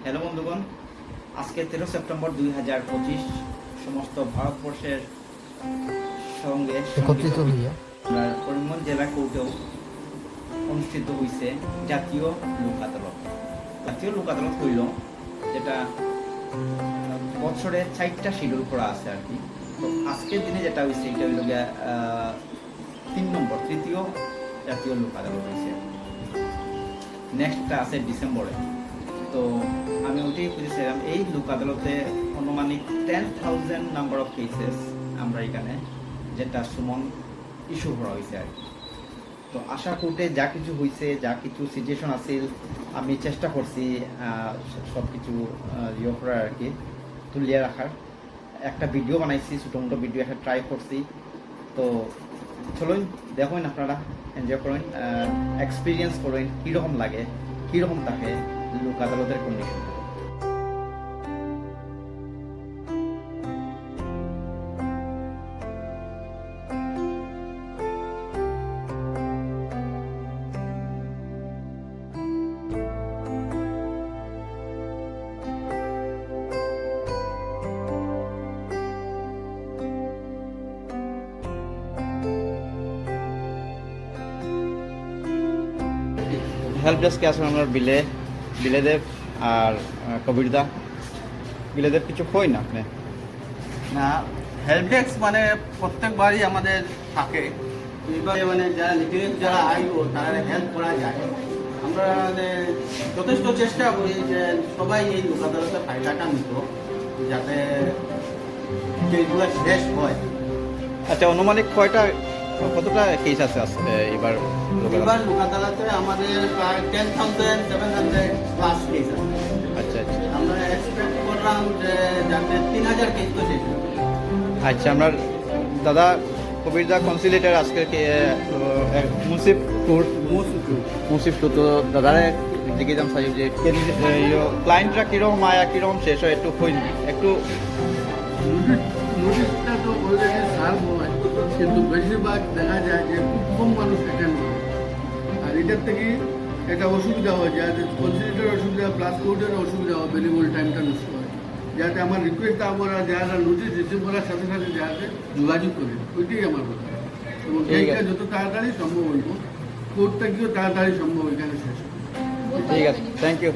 Hello বন্ধুগণ, আজকে 13 September 2025 সমস্ত ভারতবর্ষের সঙ্গে করিমগঞ্জ জেলা কোর্টেও অনুষ্ঠিত হয়েছে জাতীয় লোক আদালত। জাতীয় লোক আদালত হইল যেটা বছরে 4টা শিডিউল করা আছে আর কি। তো আজকের দিনে যেটা হয়েছে এটা হইল 3 নম্বর তৃতীয় জাতীয় লোক আদালত হয়েছে। নেক্সটটা আছে ডিসেম্বরে। তো আমি ওইটাই খুঁজেছিলাম, এই লোক আদালতে অনুমানিক 10,000 নাম্বার অফ কেসেস আমরা এখানে যেটা সুমন ইস্যু করা হয়েছে আর কি। তো আশা কোর্টে যা কিছু হয়েছে, যা কিছু সিচুয়েশন আছিল, আমি চেষ্টা করছি সব কিছু ইয়ে করার আর কি, তুলিয়ে রাখার। একটা ভিডিও বানাইছি, ছোটো মোটো ভিডিও একটা ট্রাই করছি। তো চলুন দেখুন, আপনারা এনজয় করেন, এক্সপিরিয়েন্স করেন কীরকম লাগে, কীরকম থাকে লোক আদালতের কন্ডিশন। হেল্প ডেস্কে আসুন আমরা বিলেদেব আর কবিরদা। বিলেদেব কিছু কই না আপনি? না, হেল্প ডেস্ক মানে প্রত্যেকবারই আমাদের থাকে। এবারে মানে যারা লিটারেট যারা আইব তারা হেল্প করা যায়। আমরা মানে যথেষ্ট চেষ্টা করি যে সবাই এই লোক আদালতের ফায়দাটা নিত, যাতে যেগুলো শেষ হয়। আচ্ছা, অনুমানিক কতটা কেস আছে এবার এবার লোক আদালতে আমাদের প্রায় 10,700 প্লাস কেস আছে। আচ্ছা আচ্ছা, আমরা এক্সপেক্ট করলাম যে যাতে 3,000 কেস তো শেষ হবে। আচ্ছা, আমরা দাদা কবিরদা কনসিলেটার আজকে মুন্সিফ টু তো দাদারে জিজ্ঞেস চাই যে ক্লায়েন্টরা কীরকম আয়া কীরকম শেষ হয় একটু একটু নোটিশটা তো অলরেডি সার্ভ হয়, কিন্তু বেশিরভাগ দেখা যায় যে খুব কম মানুষ অ্যাটেন্ড করে। আর এটার থেকে একটা অসুবিধা হয়, যাতে কনসিলেটের অসুবিধা প্লাস কোর্টের অসুবিধা হয়, ভেরিয়েবল টাইমটা নষ্ট হয়। যাতে আমার রিকোয়েস্ট আমরা যারা নোটিশ রিসিভ করার সাথে সাথে যাতে যোগাযোগ করে, ওইটাই আমার কথা। এবং এইটা যত তাড়াতাড়ি সম্ভব হইব, কোর্টটা গিয়েও তাড়াতাড়ি সম্ভব এখানে শেষ হবে। ঠিক আছে, থ্যাংক ইউ।